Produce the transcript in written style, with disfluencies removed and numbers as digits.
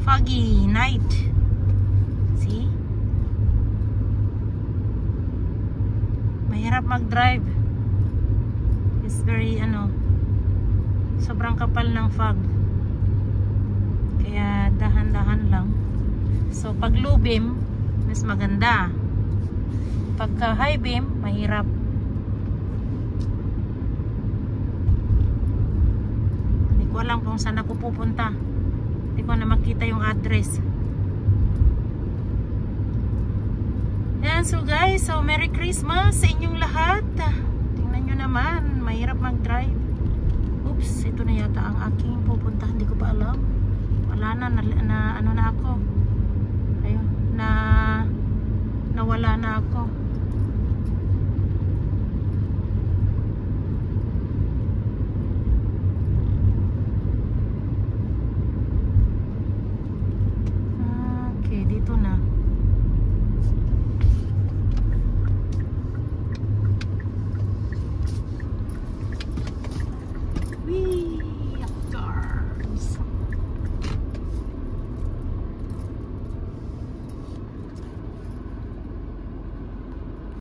foggy night. See? Mahirap mag-drive. It's very sobrang kapal ng fog. Kaya dahan-dahan lang. So pag low beam, mas maganda. Pagka high beam, mahirap. Hindi ko alam kung saan ako pupunta. Hindi ko na makita yung address. Yan, so guys, so Merry Christmas sa inyong lahat. Tingnan nyo naman, mahirap mag-drive. Oops, ito na yata ang aking pupunta. Hindi ko pa alam. Wala na, ano na ako. Ayun, nawala na ako.